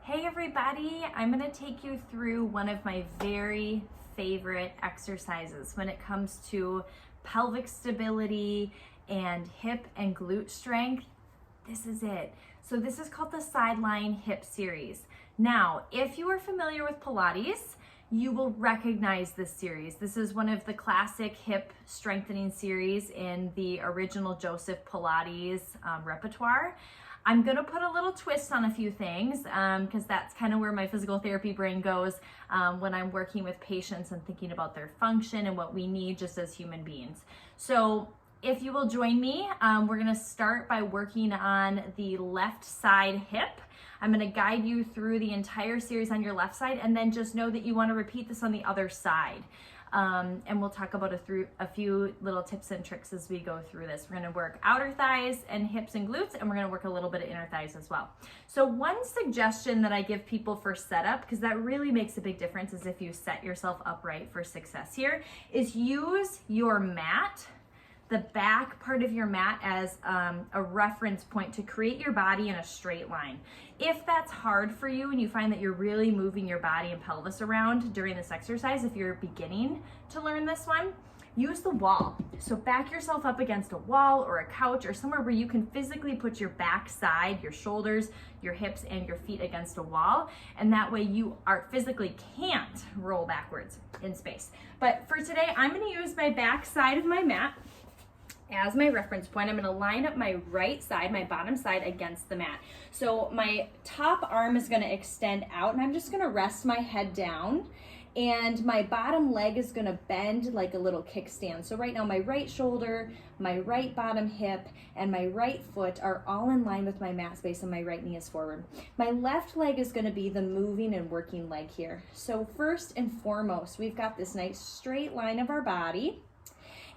Hey everybody, I'm going to take you through one of my very favorite exercises when it comes to pelvic stability and hip and glute strength. This is it. So this is called the Sidelying hip series. Now, if you are familiar with Pilates, you will recognize this series. This is one of the classic hip strengthening series in the original Joseph Pilates repertoire. I'm gonna put a little twist on a few things because that's kind of where my physical therapy brain goes when I'm working with patients and thinking about their function and what we need just as human beings. So if you will join me, we're gonna start by working on the left side hip. I'm gonna guide you through the entire series on your left side, and then just know that you wanna repeat this on the other side. And we'll talk about a few little tips and tricks as we go through this. We're gonna work outer thighs and hips and glutes, and we're gonna work a little bit of inner thighs as well. So one suggestion that I give people for setup, because that really makes a big difference, is if you set yourself upright for success here, is use your mat, the back part of your mat, as a reference point to create your body in a straight line. If that's hard for you and you find that you're really moving your body and pelvis around during this exercise, if you're beginning to learn this one, use the wall. So back yourself up against a wall or a couch or somewhere where you can physically put your back side, your shoulders, your hips, and your feet against a wall. And that way you physically can't roll backwards in space. But for today, I'm gonna use my back side of my mat as my reference point. I'm gonna line up my right side, my bottom side, against the mat. So my top arm is gonna extend out, and I'm just gonna rest my head down, and my bottom leg is gonna bend like a little kickstand. So right now my right shoulder, my right bottom hip, and my right foot are all in line with my mat space, and my right knee is forward. My left leg is gonna be the moving and working leg here. So first and foremost, we've got this nice straight line of our body.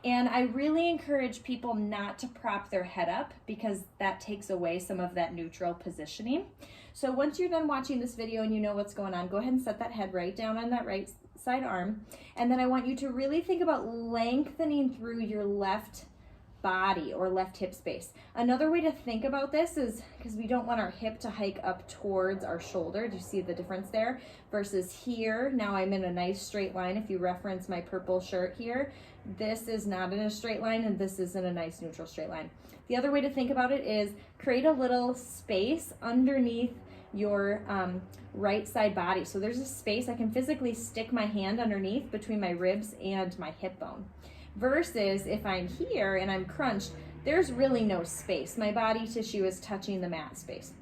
And I really encourage people not to prop their head up because that takes away some of that neutral positioning. So once you're done watching this video and you know what's going on, go ahead and set that head right down on that right side arm. And then I want you to really think about lengthening through your left body or left hip space. Another way to think about this is, because we don't want our hip to hike up towards our shoulder. Do you see the difference there? Versus here, now I'm in a nice straight line. If you reference my purple shirt here, this is not in a straight line, and this is in a nice neutral straight line. The other way to think about it is create a little space underneath your right side body. So there's a space, I can physically stick my hand underneath between my ribs and my hip bone. Versus if I'm here and I'm crunched, there's really no space. My body tissue is touching the mat space.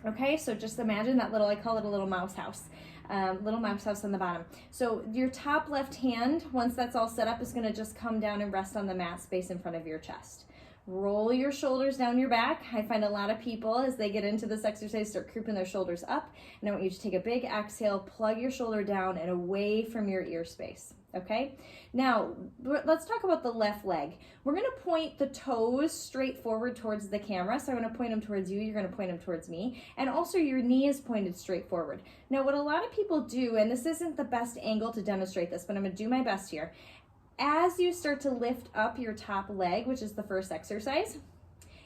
Okay, so just imagine that little, I call it a little mouse house. Little mouse house on the bottom. So your top left hand, once that's all set up, is gonna just come down and rest on the mat space in front of your chest. Roll your shoulders down your back. I find a lot of people, as they get into this exercise, start creeping their shoulders up. And I want you to take a big exhale, plug your shoulder down and away from your ear space. Okay, now let's talk about the left leg. We're gonna point the toes straight forward towards the camera. So I'm gonna point them towards you, you're gonna point them towards me. And also your knee is pointed straight forward. Now what a lot of people do, and this isn't the best angle to demonstrate this, but I'm gonna do my best here. As you start to lift up your top leg, which is the first exercise,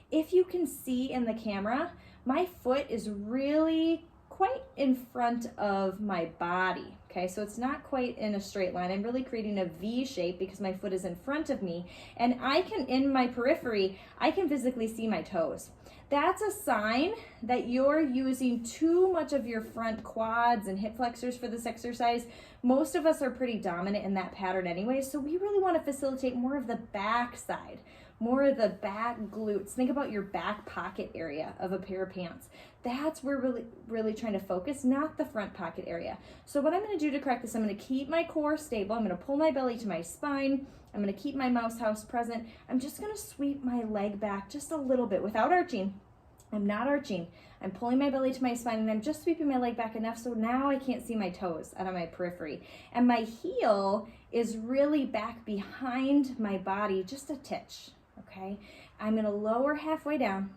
if you can see in the camera, my foot is really quite in front of my body. Okay, so it's not quite in a straight line. I'm really creating a V shape because my foot is in front of me, and I can, in my periphery, I can physically see my toes. That's a sign that you're using too much of your front quads and hip flexors for this exercise. Most of us are pretty dominant in that pattern anyway, so we really want to facilitate more of the back side, more of the back glutes. Think about your back pocket area of a pair of pants. That's where we're really trying to focus, not the front pocket area. So what I'm going to do to correct this, I'm going to keep my core stable. I'm going to pull my belly to my spine. I'm going to keep my mouse house present. I'm just going to sweep my leg back just a little bit without arching. I'm not arching. I'm pulling my belly to my spine, and I'm just sweeping my leg back enough so now I can't see my toes out of my periphery. And my heel is really back behind my body, just a titch, okay? I'm gonna lower halfway down.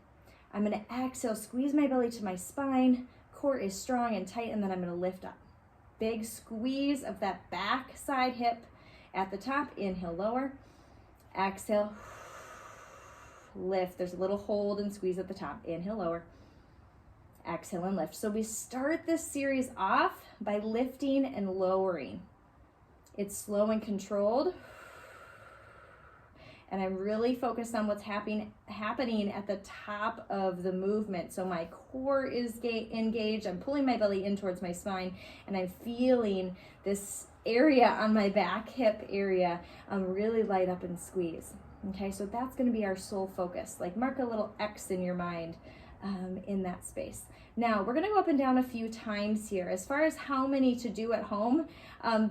I'm gonna exhale, squeeze my belly to my spine, core is strong and tight, and then I'm gonna lift up. Big squeeze of that back side hip at the top, inhale, lower, exhale, lift. There's a little hold and squeeze at the top, inhale, lower, exhale and lift. So we start this series off by lifting and lowering. It's slow and controlled. And I'm really focused on what's happening at the top of the movement. So my core is engaged. I'm pulling my belly in towards my spine, and I'm feeling this area on my back hip area really light up and squeeze. Okay, so that's going to be our sole focus. Like mark a little X in your mind in that space. Now we're going to go up and down a few times here. As far as how many to do at home,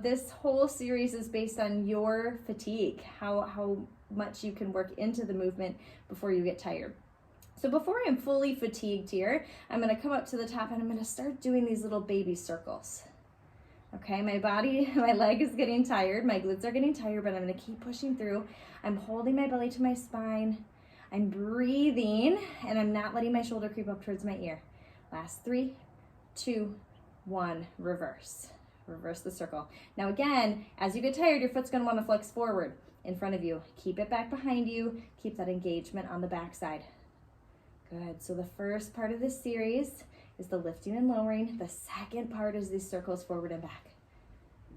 this whole series is based on your fatigue, how much you can work into the movement before you get tired. So before I'm fully fatigued here, I'm going to come up to the top and I'm going to start doing these little baby circles. Okay, my leg is getting tired, my glutes are getting tired, but I'm going to keep pushing through. I'm holding my belly to my spine. I'm breathing, and I'm not letting my shoulder creep up towards my ear. Last 3, 2, 1, reverse. Reverse the circle. Now again, as you get tired, your foot's going to want to flex forward in front of you. Keep it back behind you. Keep that engagement on the back side. Good. So the first part of this series is the lifting and lowering. The second part is these circles forward and back.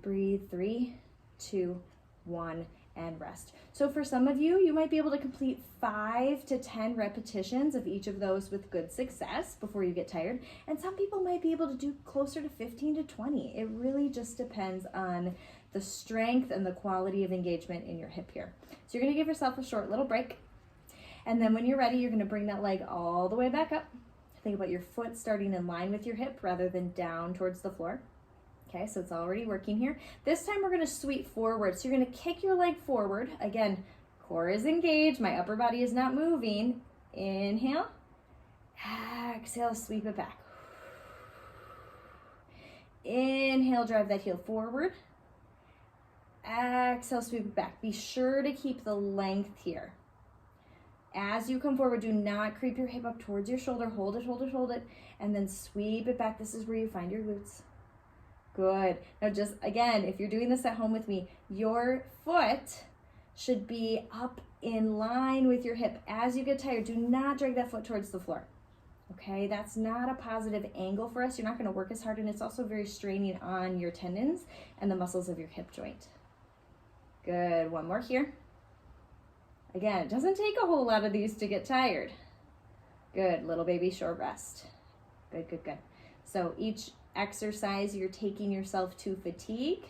Breathe. 3, 2, 1, and rest. So for some of you, you might be able to complete 5 to 10 repetitions of each of those with good success before you get tired. And some people might be able to do closer to 15 to 20. It really just depends on the strength and the quality of engagement in your hip here. So you're going to give yourself a short little break. And then when you're ready, you're going to bring that leg all the way back up. Think about your foot starting in line with your hip rather than down towards the floor. Okay, so it's already working here. This time we're going to sweep forward. So you're going to kick your leg forward. Again, core is engaged. My upper body is not moving. Inhale. Exhale, sweep it back. Inhale, drive that heel forward. Exhale, sweep it back. Be sure to keep the length here. As you come forward, do not creep your hip up towards your shoulder. Hold it, hold it, hold it, and then sweep it back. This is where you find your glutes. Good. Now just, again, if you're doing this at home with me, your foot should be up in line with your hip. As you get tired, do not drag that foot towards the floor. Okay, that's not a positive angle for us. You're not going to work as hard, and it's also very straining on your tendons and the muscles of your hip joint. Good. One more here. Again, it doesn't take a whole lot of these to get tired. Good. Little baby short rest. Good, good, good. So each exercise, you're taking yourself to fatigue,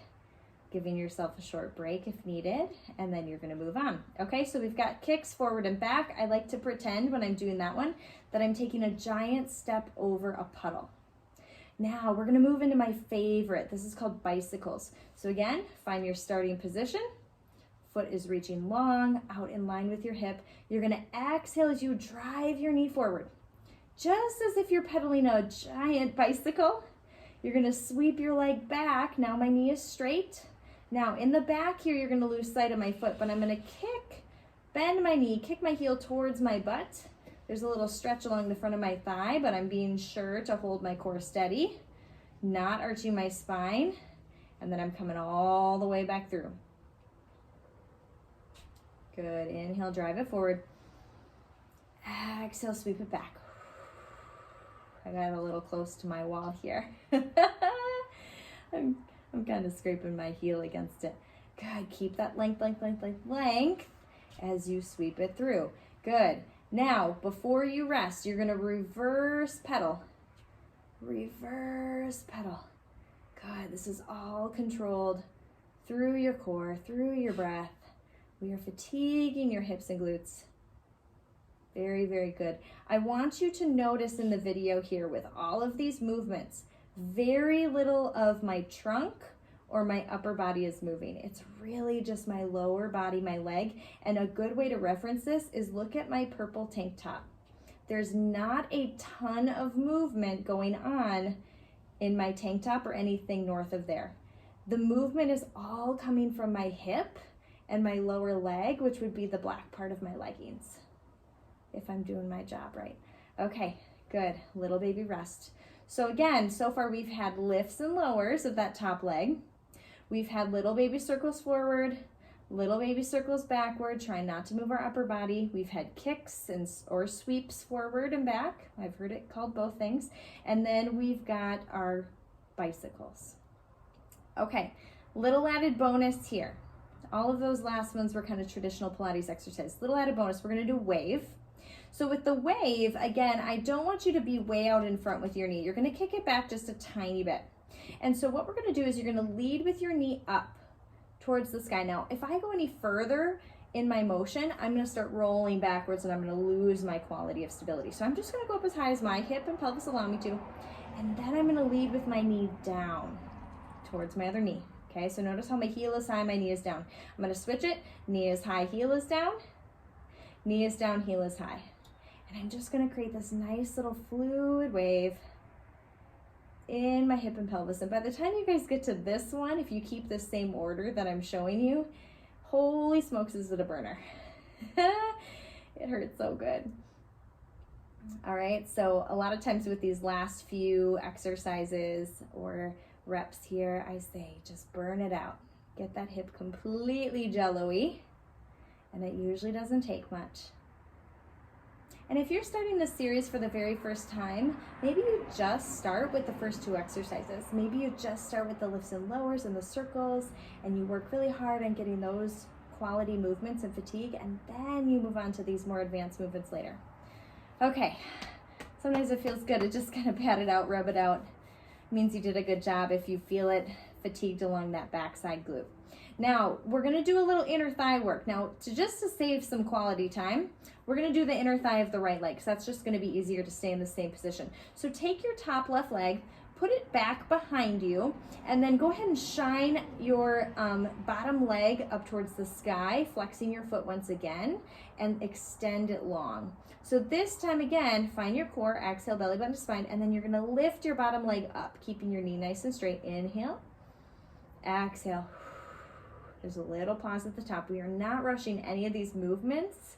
giving yourself a short break if needed, and then you're going to move on. Okay, so we've got kicks forward and back. I like to pretend when I'm doing that one that I'm taking a giant step over a puddle. Now we're going to move into my favorite. This is called bicycles. So again, find your starting position. Foot is reaching long, out in line with your hip. You're going to exhale as you drive your knee forward. Just as if you're pedaling a giant bicycle. You're going to sweep your leg back. Now my knee is straight. Now in the back here, you're going to lose sight of my foot, but I'm going to bend my knee, kick my heel towards my butt. There's a little stretch along the front of my thigh, but I'm being sure to hold my core steady, not arching my spine, and then I'm coming all the way back through. Good. Inhale, drive it forward. Exhale, sweep it back. I got a little close to my wall here. I'm kind of scraping my heel against it. Good. Keep that length as you sweep it through. Good. Now, before you rest, you're going to reverse pedal. Reverse pedal. Good. This is all controlled through your core, through your breath. We are fatiguing your hips and glutes. Very, very good. I want you to notice in the video here with all of these movements, very little of my trunk or my upper body is moving. It's really just my lower body, my leg. And a good way to reference this is look at my purple tank top. There's not a ton of movement going on in my tank top or anything north of there. The movement is all coming from my hip and my lower leg, which would be the black part of my leggings, if I'm doing my job right. Okay, good. Little baby rest. So again, so far we've had lifts and lowers of that top leg. We've had little baby circles forward, Little baby circles backward, try not to move our upper body. We've had kicks or sweeps forward and back. I've heard it called both things. And then we've got our bicycles. Okay, little added bonus here. All of those last ones were kind of traditional Pilates exercises. Little added bonus, we're gonna do wave. So with the wave, again, I don't want you to be way out in front with your knee. You're gonna kick it back just a tiny bit. And so what we're gonna do is you're gonna lead with your knee up towards the sky. Now, if I go any further in my motion, I'm gonna start rolling backwards and I'm gonna lose my quality of stability. So I'm just gonna go up as high as my hip and pelvis allow me to, and then I'm gonna lead with my knee down towards my other knee. Okay, so notice how my heel is high, my knee is down. I'm gonna switch it, knee is high, heel is down, knee is down, heel is high. And I'm just gonna create this nice little fluid wave in my hip and pelvis. And by the time you guys get to this one, if you keep the same order that I'm showing you, holy smokes, is it a burner. It hurts so good. All right, so a lot of times with these last few exercises or reps here, I say just burn it out. Get that hip completely jello-y, and it usually doesn't take much. And if you're starting this series for the very first time, maybe you just start with the first two exercises. Maybe you just start with the lifts and lowers and the circles, and you work really hard on getting those quality movements and fatigue, and then you move on to these more advanced movements later. Okay, sometimes it feels good to just kind of pat it out, rub it out. It means you did a good job if you feel it fatigued along that backside glute. Now, we're gonna do a little inner thigh work. Now, to save some quality time, we're gonna do the inner thigh of the right leg, because that's just gonna be easier to stay in the same position. So take your top left leg, put it back behind you, and then go ahead and shine your bottom leg up towards the sky, flexing your foot once again, and extend it long. So this time again, find your core, exhale, belly button to spine, and then you're gonna lift your bottom leg up, keeping your knee nice and straight. Inhale, exhale. There's a little pause at the top. We are not rushing any of these movements.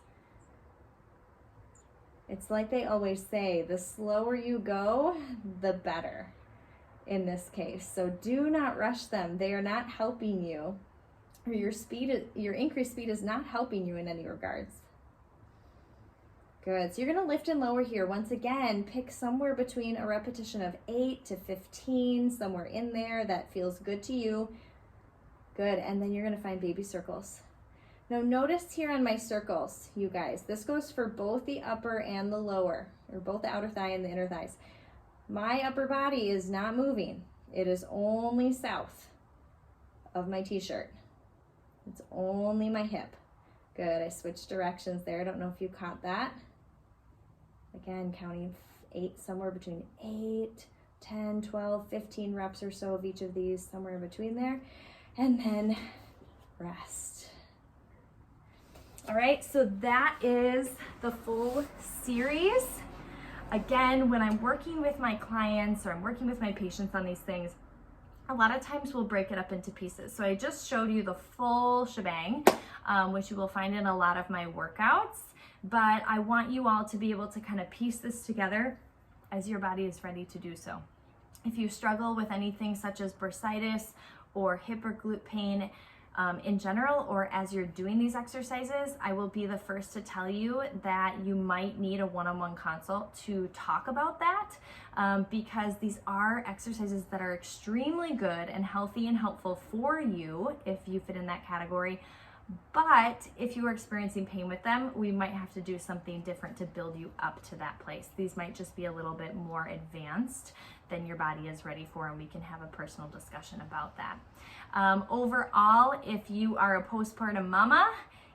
It's like they always say, the slower you go, the better in this case. So do not rush them. They are not helping you, or your increased speed is not helping you in any regards. Good, so you're gonna lift and lower here. Once again, pick somewhere between a repetition of 8 to 15, somewhere in there that feels good to you. Good, and then you're gonna find baby circles. Now notice here on my circles, you guys, this goes for both the upper and the lower, or both the outer thigh and the inner thighs. My upper body is not moving. It is only south of my t-shirt. It's only my hip. Good, I switched directions there. I don't know if you caught that. Again, counting 8, somewhere between 8, 10, 12, 15 reps or so of each of these, somewhere in between there. And then rest. All right, so that is the full series. Again, when I'm working with my clients or I'm working with my patients on these things, a lot of times we'll break it up into pieces. So I just showed you the full shebang, which you will find in a lot of my workouts, but I want you all to be able to kind of piece this together as your body is ready to do so. If you struggle with anything such as bursitis or hip or glute pain in general, or as you're doing these exercises, I will be the first to tell you that you might need a one-on-one consult to talk about that, because these are exercises that are extremely good and healthy and helpful for you if you fit in that category. But if you are experiencing pain with them, we might have to do something different to build you up to that place. These might just be a little bit more advanced than your body is ready for, and we can have a personal discussion about that. Overall, if you are a postpartum mama,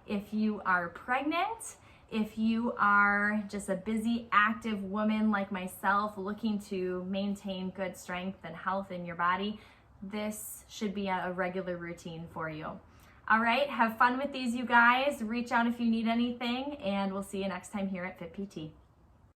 if you are pregnant, if you are just a busy, active woman like myself looking to maintain good strength and health in your body, this should be a regular routine for you. All right, have fun with these, you guys. Reach out if you need anything, and we'll see you next time here at Fit PT.